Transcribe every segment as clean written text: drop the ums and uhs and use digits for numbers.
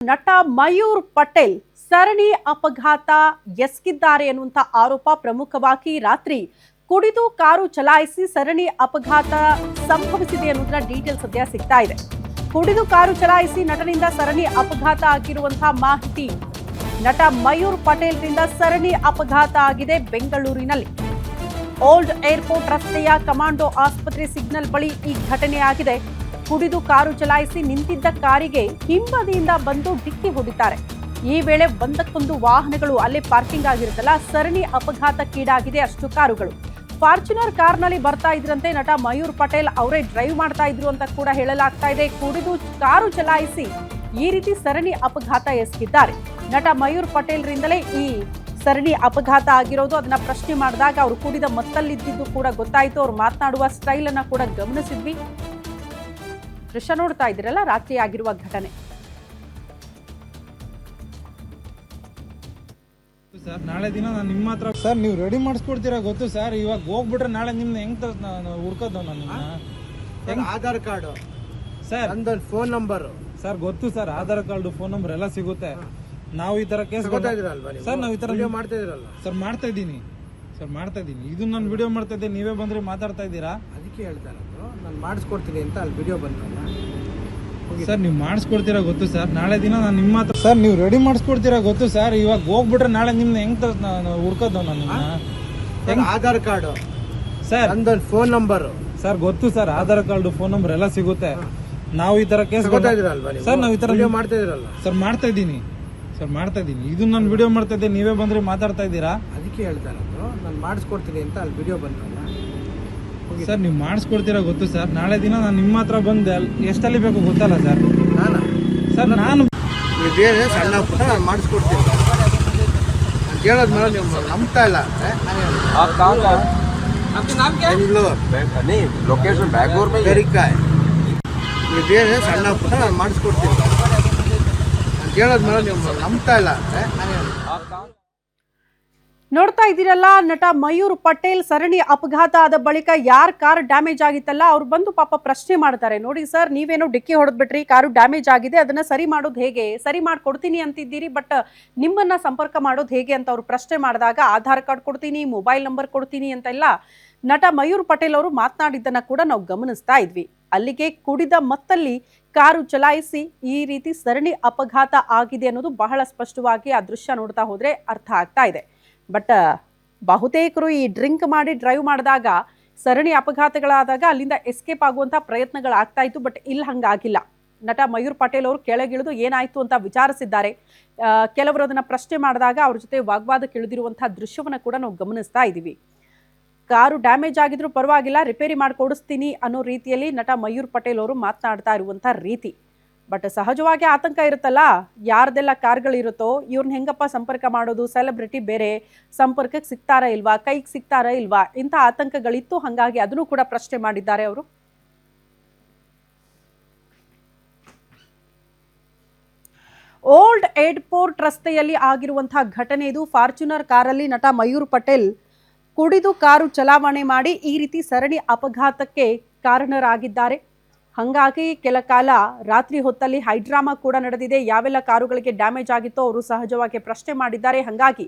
ನಟ ಮಯೂರ್ ಪಟೇಲ್ ಸರಣಿ ಅಪಘಾತ ಎಸಗಿದ್ದಾರೆ ಎನ್ನುವಂತ ಆರೋಪ ಪ್ರಮುಖವಾಗಿ ರಾತ್ರಿ ಕುಡಿದು ಕಾರು ಚಲಾಯಿಸಿ ಸರಣಿ ಅಪಘಾತ ಸಂಭವಿಸಿದೆ ಅನ್ನುವುದರ ಡೀಟೇಲ್ಸ್ ಸದ್ಯ ಸಿಗ್ತಾ ಇದೆ. ಕುಡಿದು ಕಾರು ಚಲಾಯಿಸಿ ನಟನಿಂದ ಸರಣಿ ಅಪಘಾತ ಆಗಿರುವಂತಹ ಮಾಹಿತಿ. ನಟ ಮಯೂರ್ ಪಟೇಲ್ ರಿಂದ ಸರಣಿ ಅಪಘಾತ ಆಗಿದೆ ಬೆಂಗಳೂರಿನಲ್ಲಿ. ಓಲ್ಡ್ ಏರ್ಪೋರ್ಟ್ ರಸ್ತೆಯ ಕಮಾಂಡೋ ಆಸ್ಪತ್ರೆ ಸಿಗ್ನಲ್ ಬಳಿ ಈ ಘಟನೆ ಆಗಿದೆ. ಕುಡಿದು ಕಾರು ಚಲಾಯಿಸಿ ನಿಂತಿದ್ದ ಕಾರಿಗೆ ಹಿಂಬದಿಯಿಂದ ಬಂದು ಡಿಕ್ಕಿ ಹೊಡಿತಾರೆ. ಈ ವೇಳೆ ಒಂದಕ್ಕೊಂದು ವಾಹನಗಳು ಅಲ್ಲೇ ಪಾರ್ಕಿಂಗ್ ಆಗಿರುತ್ತಲ್ಲ, ಸರಣಿ ಅಪಘಾತಕ್ಕೀಡಾಗಿದೆ. ಅಷ್ಟು ಕಾರುಗಳು ಫಾರ್ಚುನರ್ ಕಾರ್ನಲ್ಲಿ ಬರ್ತಾ ಇದ್ರಂತೆ ನಟ ಮಯೂರ್ ಪಟೇಲ್ ಅವರೇ ಡ್ರೈವ್ ಮಾಡ್ತಾ ಇದ್ರು ಅಂತ ಕೂಡ ಹೇಳಲಾಗ್ತಾ ಇದೆ. ಕುಡಿದು ಕಾರು ಚಲಾಯಿಸಿ ಈ ರೀತಿ ಸರಣಿ ಅಪಘಾತ ಎಸಗಿದ್ದಾರೆ. ನಟ ಮಯೂರ್ ಪಟೇಲ್ ರಿಂದಲೇ ಈ ಸರಣಿ ಅಪಘಾತ ಆಗಿರೋದು. ಅದನ್ನ ಪ್ರಶ್ನೆ ಮಾಡಿದಾಗ ಅವರು ಕುಡಿದ ಮತ್ತಲ್ಲಿದ್ದು ಕೂಡ ಗೊತ್ತಾಯಿತು. ಅವ್ರು ಮಾತನಾಡುವ ಸ್ಟೈಲ್ ಅನ್ನ ಕೂಡ ಗಮನಿಸಿದ್ವಿ. ದೃಶ್ಯ ನೋಡ್ತಾ ಇದ್ದೀರಲ್ಲ, ರಾತ್ರಿ ಆಗಿರುವ ಘಟನೆ. ಸರ್ ನಾಳೆ ದಿನ ನಾನು ನಿಮ್ಮ ಹತ್ರ ಸರ್ ನೀವು ರೆಡಿ ಮಾಡಿಸ್ಕೊಡ್ತೀರಾ ಗೊತ್ತು ಸರ್. ಇವಾಗ ಹೋಗ್ಬಿಟ್ರೆ ನಾಳೆ ನಿಮ್ನ ಹೆಂಗ್ ಹುಡ್ಕೋದು ನಾನು ಆಧಾರ್ ಕಾರ್ಡ್ ಸರ್, ನಂದೊಂದು ಫೋನ್ ನಂಬರ್ ಸರ್ ಗೊತ್ತು sir. Aadhaar card phone number ಎಲ್ಲ ಸಿಗುತ್ತೆ. ನಾವು ಈ ತರ ಕೇಸ್ ಸರ್ ನಾವು ಈ ತರ ಮಾಡ್ತಾ ಇದ್ರಲ್ಲ ಸರ್. ಮಾಡ್ತಾ ಇದ್ದೀನಿ ಇದು ನಾನು ವಿಡಿಯೋ ಮಾಡ್ತಾ ಇದ್ದೆ, ನೀವೇ ಬಂದ್ರೆ ಮಾತಾಡ್ತಾ ಇದ್ದೀರಾ. ಅದಕ್ಕೆ ಹೇಳ್ತಾ ಇರೋದು ನಾನು ಮಾಡಿಸ್ಕೊಡ್ತೀನಿ ಅಂತ ಅಲ್ಲಿ ವಿಡಿಯೋ ಬಂದಲ್ಲ ಸರ್. ನೀವು ಮಾಡಿಸ್ಕೊಡ್ತೀರಾ ಗೊತ್ತು ಸರ್. ನಾಳೆ ದಿನ ನಾನು ನಿಮ್ಮ ಹತ್ರ ಸರ್ ನೀವು ರೆಡಿ ಮಾಡಿಸ್ಕೊಡ್ತೀರಾ ಗೊತ್ತು ಸರ್. ಇವಾಗ ಹೋಗ್ಬಿಟ್ರೆ ನಾಳೆ ನಿಮ್ನ ಹೆಂಗ್ ಹುಡ್ಕೋದು ನಾನು ಆಧಾರ್ ಕಾರ್ಡ್ ಸರ್, ನಂದೊಂದು ಫೋನ್ ನಂಬರ್ ಸರ್ ಗೊತ್ತು sir. Aadhaar card phone number ಎಲ್ಲ ಸಿಗುತ್ತೆ. ನಾವು ಈ ತರ ಕೇಸ್ ಸರ್ ನಾವು ಈ ತರ ವಿಡಿಯೋ ಮಾಡ್ತಾ ಇದ್ರಲ್ಲ ಸರ್. ಮಾಡ್ತಾ ಇದ್ದೀನಿ ಇದು ನಾನು ವಿಡಿಯೋ ಮಾಡ್ತಾ ಇದ್ದೆ, ನೀವೇ ಬಂದ್ರೆ ಮಾತಾಡ್ತಾ ಇದ್ದೀರಾ. ಅದಕ್ಕೆ ಹೇಳ್ತಾ ಇರೋದು ನಾನು ಮಾಡಿಸ್ಕೊಡ್ತೀನಿ ಅಂತ ಅಲ್ಲಿ ವಿಡಿಯೋ ಬಂದಲ್ಲ ಸರ್. ನೀವು ಮಾಡಿಸ್ಕೊಡ್ತೀರಾ ಗೊತ್ತು ಸರ್. ನಾಳೆ ದಿನ ನಾನು ನಿಮ್ಮ ಹತ್ರ ಬಂದೆ ಎಷ್ಟಲ್ಲಿ ಬೇಕು ಗೊತ್ತಲ್ಲ ಸರ್. ಸರ್ ನಾನು ಬೇರೆ ಸಣ್ಣ ಪುಟ್ಟ ನಾನು ಮಾಡಿಸ್ಕೊಡ್ತೀನಿ ಅಂತ ಹೇಳೋದ್ಮೇಲೆ ನೀವು ನಂಬ್ತಾ ಇಲ್ಲ लोकेशन बैंगलोर में ಬೆರಿಕಾಯ್ ನೀವು ಬೇರೆ ಸಣ್ಣ ಪುಟ್ಟ ನಾನು ಮಾಡಿಸ್ಕೊಡ್ತೀನಿ ಅಂತ ಹೇಳೋದ್ಮೇಲೆ ನೀವು ನಂಬ್ತಾ ಇಲ್ಲ ನೋಡ್ತಾ ಇದ್ದೀರಲ್ಲ, ನಟ ಮಯೂರ್ ಪಟೇಲ್ ಸರಣಿ ಅಪಘಾತ ಆದ ಬಳಿಕ ಯಾರ ಕಾರ್ ಡ್ಯಾಮೇಜ್ ಆಗಿತ್ತಲ್ಲ ಅವ್ರು ಬಂದು ಪಾಪ ಪ್ರಶ್ನೆ ಮಾಡ್ತಾರೆ. ನೋಡಿ ಸರ್, ನೀವೇನೋ ಡಿಕ್ಕಿ ಹೊಡೆದ್ಬಿಟ್ರಿ, ಕಾರು ಡ್ಯಾಮೇಜ್ ಆಗಿದೆ, ಅದನ್ನ ಸರಿ ಮಾಡೋದು ಹೇಗೆ? ಸರಿ ಮಾಡ್ಕೊಡ್ತೀನಿ ಅಂತಿದ್ದೀರಿ, ಬಟ್ ನಿಮ್ಮನ್ನ ಸಂಪರ್ಕ ಮಾಡೋದು ಹೇಗೆ ಅಂತ ಅವ್ರು ಪ್ರಶ್ನೆ ಮಾಡಿದಾಗ ಆಧಾರ್ ಕಾರ್ಡ್ ಕೊಡ್ತೀನಿ, ಮೊಬೈಲ್ ನಂಬರ್ ಕೊಡ್ತೀನಿ ಅಂತೆಲ್ಲ ನಟ ಮಯೂರ್ ಪಟೇಲ್ ಅವರು ಮಾತನಾಡಿದ್ದನ್ನ ಕೂಡ ನಾವು ಗಮನಿಸ್ತಾ ಇದ್ವಿ. ಅಲ್ಲಿಗೆ ಕುಡಿದ ಮತ್ತಲ್ಲಿ ಕಾರು ಚಲಾಯಿಸಿ ಈ ರೀತಿ ಸರಣಿ ಅಪಘಾತ ಆಗಿದೆ ಅನ್ನೋದು ಬಹಳ ಸ್ಪಷ್ಟವಾಗಿ ಆ ದೃಶ್ಯ ನೋಡ್ತಾ ಹೋದ್ರೆ ಅರ್ಥ ಆಗ್ತಾ ಇದೆ. ಬಟ್ ಬಹುತೇಕರು ಈ ಡ್ರಿಂಕ್ ಮಾಡಿ ಡ್ರೈವ್ ಮಾಡಿದಾಗ ಸರಣಿ ಅಪಘಾತಗಳಾದಾಗ ಅಲ್ಲಿಂದ ಎಸ್ಕೇಪ್ ಆಗುವಂಥ ಪ್ರಯತ್ನಗಳಾಗ್ತಾ ಇತ್ತು. ಬಟ್ ಇಲ್ಲಿ ಹಂಗಾಗಿಲ್ಲ. ನಟ ಮಯೂರ್ ಪಟೇಲ್ ಅವರು ಕೆಳಗಿಳಿದು ಏನಾಯ್ತು ಅಂತ ವಿಚಾರಿಸಿದ್ದಾರೆ. ಕೆಲವರು ಅದನ್ನ ಪ್ರಶ್ನೆ ಮಾಡಿದಾಗ ಅವ್ರ ಜೊತೆ ವಾಗ್ವಾದಕ್ಕೆ ಇಳಿದಿರುವಂತಹ ದೃಶ್ಯವನ್ನು ಕೂಡ ನಾವು ಗಮನಿಸ್ತಾ ಇದ್ದೀವಿ. ಕಾರು ಡ್ಯಾಮೇಜ್ ಆಗಿದ್ರು ಪರವಾಗಿಲ್ಲ, ರಿಪೇರಿ ಮಾಡಿಕೊಡಿಸ್ತೀನಿ ಅನ್ನೋ ರೀತಿಯಲ್ಲಿ ನಟ ಮಯೂರ್ ಪಟೇಲ್ ಅವರು ಮಾತನಾಡ್ತಾ ಇರುವಂಥ ರೀತಿ. ಬಟ್ ಸಹಜವಾಗಿ ಆತಂಕ ಇರುತ್ತಲ್ಲ, ಯಾರ್ದೆಲ್ಲ ಕಾರ್ಗಳಿರುತ್ತೋ ಇವ್ರನ್ನ ಹೆಂಗಪ್ಪ ಸಂಪರ್ಕ ಮಾಡೋದು, ಸೆಲೆಬ್ರಿಟಿ ಬೇರೆ, ಸಂಪರ್ಕಕ್ಕೆ ಸಿಗ್ತಾರಾ ಇಲ್ವಾ, ಕೈಗೆ ಸಿಗ್ತಾರಾ ಇಲ್ವಾ, ಇಂಥ ಆತಂಕಗಳಿತ್ತು. ಹಾಗಾಗಿ ಅದನ್ನು ಕೂಡ ಪ್ರಶ್ನೆ ಮಾಡಿದ್ದಾರೆ ಅವರು. ಓಲ್ಡ್ ಏರ್ಪೋರ್ಟ್ ರಸ್ತೆಯಲ್ಲಿ ಆಗಿರುವಂತಹ ಘಟನೆ ಇದು. ಫಾರ್ಚುನರ್ ಕಾರಲ್ಲಿ ನಟ ಮಯೂರ್ ಪಟೇಲ್ ಕುಡಿದು ಕಾರು ಚಲಾವಣೆ ಮಾಡಿ ಈ ರೀತಿ ಸರಣಿ ಅಪಘಾತಕ್ಕೆ ಕಾರಣರಾಗಿದ್ದಾರೆ. ಹಾಗಾಗಿ ಕೆಲ ಕಾಲ ರಾತ್ರಿ ಹೊತ್ತಲ್ಲಿ ಹೈಡ್ರಾಮಾ ಕೂಡ ನಡೆದಿದೆ. ಯಾವೆಲ್ಲ ಕಾರುಗಳಿಗೆ ಡ್ಯಾಮೇಜ್ ಆಗಿತ್ತೋ ಅವರು ಸಹಜವಾಗಿ ಪ್ರಶ್ನೆ ಮಾಡಿದ್ದಾರೆ. ಹಾಗಾಗಿ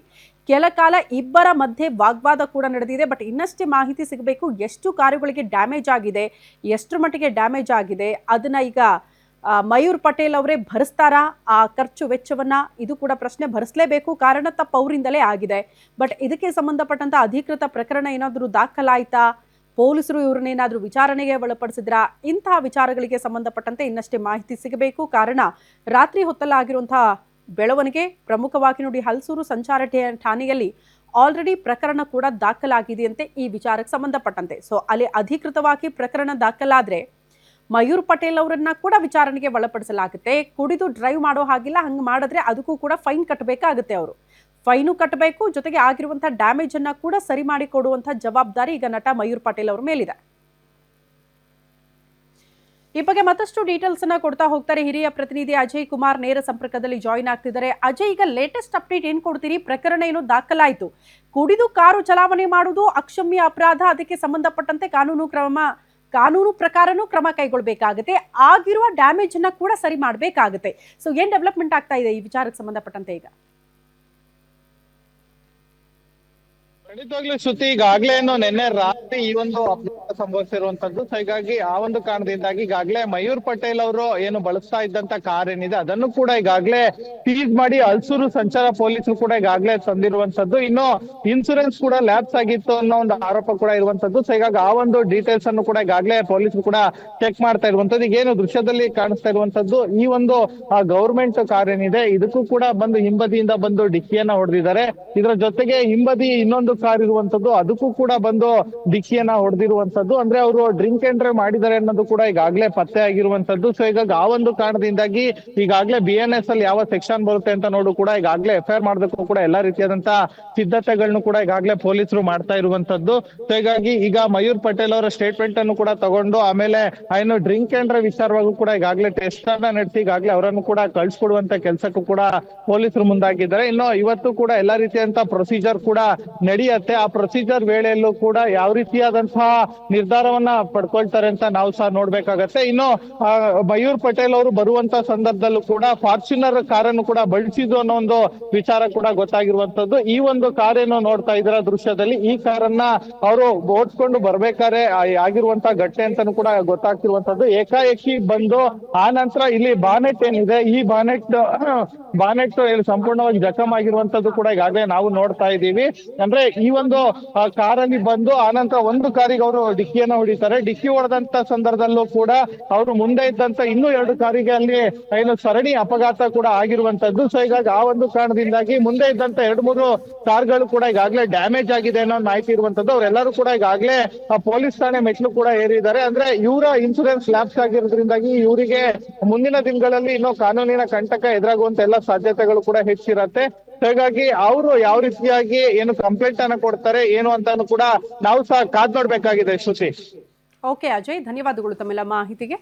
ಕೆಲ ಕಾಲ ಇಬ್ಬರ ಮಧ್ಯೆ ವಾಗ್ವಾದ ಕೂಡ ನಡೆದಿದೆ. ಬಟ್ ಇನ್ನಷ್ಟೇ ಮಾಹಿತಿ ಸಿಗಬೇಕು, ಎಷ್ಟು ಕಾರುಗಳಿಗೆ ಡ್ಯಾಮೇಜ್ ಆಗಿದೆ, ಎಷ್ಟರ ಮಟ್ಟಿಗೆ ಡ್ಯಾಮೇಜ್ ಆಗಿದೆ, ಅದನ್ನ ಈಗ ಮಯೂರ್ ಪಟೇಲ್ ಅವರೇ ಭರಿಸ್ತಾರಾ ಆ ಖರ್ಚು ವೆಚ್ಚವನ್ನ? ಇದು ಕೂಡ ಪ್ರಶ್ನೆ. ಭರಿಸಲೇಬೇಕು, ಕಾರಣ ತಪ್ಪು ಅವರಿಂದಲೇ ಆಗಿದೆ. ಬಟ್ ಇದಕ್ಕೆ ಸಂಬಂಧಪಟ್ಟಂತ ಅಧಿಕೃತ ಪ್ರಕರಣ ಏನಾದರೂ ದಾಖಲಾಯ್ತಾ, ಪೊಲೀಸರು ಇವ್ರನ್ನೇನಾದ್ರೂ ವಿಚಾರಣೆಗೆ ಒಳಪಡಿಸಿದ್ರಾ, ಇಂತಹ ವಿಚಾರಗಳಿಗೆ ಸಂಬಂಧಪಟ್ಟಂತೆ ಇನ್ನಷ್ಟೇ ಮಾಹಿತಿ ಸಿಗಬೇಕು. ಕಾರಣ ರಾತ್ರಿ ಹೊತ್ತಲಾಗಿರುವಂತಹ ಬೆಳವಣಿಗೆ ಪ್ರಮುಖವಾಗಿ ನೋಡಿ, ಹಲಸೂರು ಸಂಚಾರ ಠಾಣೆಯಲ್ಲಿ ಆಲ್ರೆಡಿ ಪ್ರಕರಣ ಕೂಡ ದಾಖಲಾಗಿದೆಯಂತೆ ಈ ವಿಚಾರಕ್ಕೆ ಸಂಬಂಧಪಟ್ಟಂತೆ. ಸೊ ಅಲ್ಲಿ ಅಧಿಕೃತವಾಗಿ ಪ್ರಕರಣ ದಾಖಲಾದ್ರೆ ಮಯೂರ್ ಪಟೇಲ್ ಅವರನ್ನ ಕೂಡ ವಿಚಾರಣೆಗೆ ಒಳಪಡಿಸಲಾಗುತ್ತೆ. ಕುಡಿದು ಡ್ರೈವ್ ಮಾಡೋ ಹಾಗಿಲ್ಲ, ಹಂಗೆ ಮಾಡಿದ್ರೆ ಅದಕ್ಕೂ ಕೂಡ ಫೈನ್ ಕಟ್ಟಬೇಕಾಗುತ್ತೆ. ಅವರು ಫೈನು ಕಟ್ಟಬೇಕು, ಜೊತೆಗೆ ಆಗಿರುವಂತಹ ಡ್ಯಾಮೇಜ್ ಅನ್ನ ಕೂಡ ಸರಿ ಮಾಡಿ ಕೊಡುವಂತಹ ಜವಾಬ್ದಾರಿ ಈಗ ನಟ ಮಯೂರ್ ಪಟೇಲ್ ಅವರ ಮೇಲಿದೆ. ಈ ಬಗ್ಗೆ ಮತ್ತಷ್ಟು ಡೀಟೇಲ್ಸ್ ಅನ್ನ ಕೊಡ್ತಾ ಹೋಗ್ತಾರೆ ಹಿರಿಯ ಪ್ರತಿನಿಧಿ ಅಜಯ್ ಕುಮಾರ್ ನೇರ ಸಂಪರ್ಕದಲ್ಲಿ ಜಾಯಿನ್ ಆಗ್ತಿದ್ದಾರೆ. ಅಜಯ್, ಈಗ ಲೇಟೆಸ್ಟ್ ಅಪ್ಡೇಟ್ ಏನ್ ಕೊಡ್ತೀರಿ? ಪ್ರಕರಣ ಏನು ದಾಖಲಾಯಿತು, ಕುಡಿದು ಕಾರು ಚಲಾವಣೆ ಮಾಡುವುದು ಅಕ್ಷಮ್ಯ ಅಪರಾಧ, ಅದಕ್ಕೆ ಸಂಬಂಧಪಟ್ಟಂತೆ ಕಾನೂನು ಕ್ರಮ ಕಾನೂನು ಪ್ರಕಾರನೂ ಕ್ರಮ ಕೈಗೊಳ್ಬೇಕಾಗುತ್ತೆ, ಆಗಿರುವ ಡ್ಯಾಮೇಜ್ ಅನ್ನ ಕೂಡ ಸರಿ ಮಾಡಬೇಕಾಗುತ್ತೆ. ಸೊ ಏನ್ ಡೆವಲಪ್ಮೆಂಟ್ ಆಗ್ತಾ ಇದೆ ಈ ವಿಚಾರಕ್ಕೆ ಸಂಬಂಧಪಟ್ಟಂತೆ ಈಗ? ಖಂಡಿತವಾಗ್ಲೂ ಶ್ರುತಿ, ಈಗಾಗ್ಲೇ ನಿನ್ನೆ ರಾತ್ರಿ ಈ ಒಂದು ಅಪಘಾತ ಸಂಭವಿಸಿರುವಂತದ್ದು. ಸೊ ಹೀಗಾಗಿ ಆ ಒಂದು ಕಾರಣದಿಂದಾಗಿ ಈಗಾಗ್ಲೇ ಮಯೂರ್ ಪಟೇಲ್ ಅವರು ಏನು ಬಳಸ್ತಾ ಇದ್ದಂತ ಕಾರ್ ಏನಿದೆ ಅದನ್ನು ಕೂಡ ಈಗಾಗ್ಲೇ ಸೀಸ್ ಮಾಡಿ ಹಲ್ಸೂರು ಸಂಚಾರ ಪೊಲೀಸರು ಕೂಡ ಈಗಾಗ್ಲೇ ತಂದಿರುವಂತದ್ದು. ಇನ್ನು ಇನ್ಸೂರೆನ್ಸ್ ಕೂಡ ಲ್ಯಾಪ್ಸ್ ಆಗಿತ್ತು ಅನ್ನೋ ಒಂದು ಆರೋಪ ಕೂಡ ಇರುವಂತದ್ದು. ಸೊ ಹೀಗಾಗಿ ಆ ಒಂದು ಡೀಟೇಲ್ಸ್ ಅನ್ನು ಕೂಡ ಈಗಾಗ್ಲೇ ಪೊಲೀಸರು ಕೂಡ ಚೆಕ್ ಮಾಡ್ತಾ ಇರುವಂತದ್ದು. ಈಗೇನು ದೃಶ್ಯದಲ್ಲಿ ಕಾಣಿಸ್ತಾ ಇರುವಂತದ್ದು, ಈ ಒಂದು ಗವರ್ಮೆಂಟ್ ಕಾರ್ ಏನಿದೆ ಇದಕ್ಕೂ ಕೂಡ ಬಂದು ಹಿಂಬದಿಯಿಂದ ಬಂದು ಡಿಕ್ಕಿಯನ್ನ ಹೊಡೆದಿದ್ದಾರೆ. ಇದರ ಜೊತೆಗೆ ಹಿಂಬದಿ ಇನ್ನೊಂದು ಕಾರ್ ಇರುವಂತದ್ದು, ಅದಕ್ಕೂ ಕೂಡ ಬಂದು ಡಿಕ್ಕಿಯನ್ನ ಹೊಡೆದಿರುವಂತದ್ದು. ಅಂದ್ರೆ ಅವರು ಡ್ರಿಂಕ್ ಅಂಡ್ ಡ್ರೈವ್ ಮಾಡಿದ್ದಾರೆ ಅನ್ನೋದು ಕೂಡ ಈಗಾಗ್ಲೇ ಪತ್ತೆ ಆಗಿರುವಂತದ್ದು. ಸೊ ಹೀಗಾಗಿ ಆ ಒಂದು ಕಾರಣದಿಂದಾಗಿ ಈಗಾಗ್ಲೇ BNS ಅಲ್ಲಿ ಯಾವ ಸೆಕ್ಷನ್ ಬರುತ್ತೆ ಅಂತ ನೋಡು ಕೂಡ ಈಗಾಗ್ಲೇ FIR ಮಾಡೋದಕ್ಕೂ ಕೂಡ ಎಲ್ಲಾ ರೀತಿಯಾದಂತಹ ಸಿದ್ಧತೆಗಳನ್ನು ಕೂಡ ಈಗಾಗ್ಲೇ ಪೊಲೀಸರು ಮಾಡ್ತಾ ಇರುವಂತದ್ದು. ಸೊ ಹೀಗಾಗಿ ಈಗ ಮಯೂರ್ ಪಟೇಲ್ ಅವರ ಸ್ಟೇಟ್ಮೆಂಟ್ ಅನ್ನು ಕೂಡ ತಗೊಂಡು ಆಮೇಲೆ ಏನು ಡ್ರಿಂಕ್ ಅಂಡ್ ಡ್ರೈವ್ ವಿಚಾರವಾಗೂ ಕೂಡ ಈಗಾಗ್ಲೇ ಟೆಸ್ಟ್ ಅನ್ನ ನಡೆಸಿ ಈಗಾಗ್ಲೇ ಅವರನ್ನು ಕೂಡ ಕಳ್ಸಿಕೊಡುವಂತ ಕೆಲಸಕ್ಕೂ ಕೂಡ ಪೊಲೀಸರು ಮುಂದಾಗಿದ್ದಾರೆ. ಇನ್ನು ಇವತ್ತು ಕೂಡ ಎಲ್ಲಾ ರೀತಿಯಾದಂತಹ ಪ್ರೊಸೀಜರ್ ಕೂಡ ನಡೆಯುತ್ತೆ. ಆ ಪ್ರೊಸೀಜರ್ ವೇಳೆಯಲ್ಲೂ ಕೂಡ ಯಾವ ರೀತಿಯಾದಂತಹ ನಿರ್ಧಾರವನ್ನ ಪಡ್ಕೊಳ್ತಾರೆ ಅಂತ ನಾವು ಸಹ ನೋಡ್ಬೇಕಾಗತ್ತೆ. ಇನ್ನು ಮಯೂರ್ ಪಟೇಲ್ ಅವರು ಬರುವಂತ ಸಂದರ್ಭದಲ್ಲೂ ಕೂಡ ಫಾರ್ಚುನರ್ ಕಾರನ್ನು ಕೂಡ ಬಳಸಿದ್ರು ಅನ್ನೋ ಒಂದು ವಿಚಾರ ಕೂಡ ಗೊತ್ತಾಗಿರುವಂತದ್ದು. ಈ ಒಂದು ಕಾರೇನು ನೋಡ್ತಾ ಇದ್ರ ದೃಶ್ಯದಲ್ಲಿ, ಈ ಕಾರನ್ನ ಅವರು ಓಡಿಸ್ಕೊಂಡು ಬರ್ಬೇಕಾದ್ರೆ ಆಗಿರುವಂತಹ ಘಟನೆ ಅಂತಾನು ಕೂಡ ಗೊತ್ತಾಗ್ತಿರುವಂತದ್ದು. ಏಕಾಏಕಿ ಬಂದು ಆ ನಂತರ ಇಲ್ಲಿ ಬಾನೆಟ್ ಏನಿದೆ, ಈ ಬಾನೆಟ್ ಸಂಪೂರ್ಣವಾಗಿ ಜಖಮ್ ಆಗಿರುವಂತದ್ದು ಕೂಡ ಈಗಾಗಲೇ ನಾವು ನೋಡ್ತಾ ಇದ್ದೀವಿ. ಅಂದ್ರೆ ಈ ಒಂದು ಕಾರಲ್ಲಿ ಬಂದು ಆನಂತರ ಒಂದು ಕಾರಿಗೆ ಅವರು ಡಿಕ್ಕಿಯನ್ನ ಹೊಡಿತಾರೆ. ಡಿಕ್ಕಿ ಹೊಡೆದಂತ ಸಂದರ್ಭದಲ್ಲೂ ಕೂಡ ಅವರು ಮುಂದೆ ಇದ್ದಂತ ಇನ್ನೂ 2 ಕಾರಿಗೆ ಅಲ್ಲಿ ಏನು ಸರಣಿ ಅಪಘಾತ ಕೂಡ ಆಗಿರುವಂತದ್ದು. ಸೊ ಹೀಗಾಗಿ ಆ ಒಂದು ಕಾರಣದಿಂದಾಗಿ ಮುಂದೆ ಇದ್ದಂತ 2-3 ಕಾರ್ಗಳು ಕೂಡ ಈಗಾಗಲೇ ಡ್ಯಾಮೇಜ್ ಆಗಿದೆ ಅನ್ನೋ ಮಾಹಿತಿ ಇರುವಂತದ್ದು. ಅವರೆಲ್ಲರೂ ಕೂಡ ಈಗಾಗಲೇ ಪೊಲೀಸ್ ಠಾಣೆ ಮೆಟ್ಲು ಕೂಡ ಏರಿದ್ದಾರೆ. ಅಂದ್ರೆ ಇವರ ಇನ್ಸೂರೆನ್ಸ್ ಲ್ಯಾಪ್ಸ್ ಆಗಿರೋದ್ರಿಂದಾಗಿ ಇವರಿಗೆ ಮುಂದಿನ ದಿನಗಳಲ್ಲಿ ಇನ್ನೂ ಕಾನೂನಿನ ಕಂಟಕ ಎದುರಾಗುವಂತ ಎಲ್ಲ ಸಾಧ್ಯತೆಗಳು ಕೂಡ ಹೆಚ್ಚಿರತ್ತೆ. ಹಾಗಾಗಿ ಅವರು ಯಾವ ರೀತಿಯಾಗಿ ಏನು ಕಂಪ್ಲೇಂಟ್ ಅನ್ನ ಕೊಡ್ತಾರೆ ಏನು ಅಂತಾನು ಕೂಡ ನಾವು ಸಹ ಕಾದ್ ನೋಡ್ಬೇಕಾಗಿದೆ ಶ್ರುತಿ. ಓಕೆ ಅಜಯ್, ಧನ್ಯವಾದಗಳು ತಮ್ಮೆಲ್ಲ ಮಾಹಿತಿಗೆ.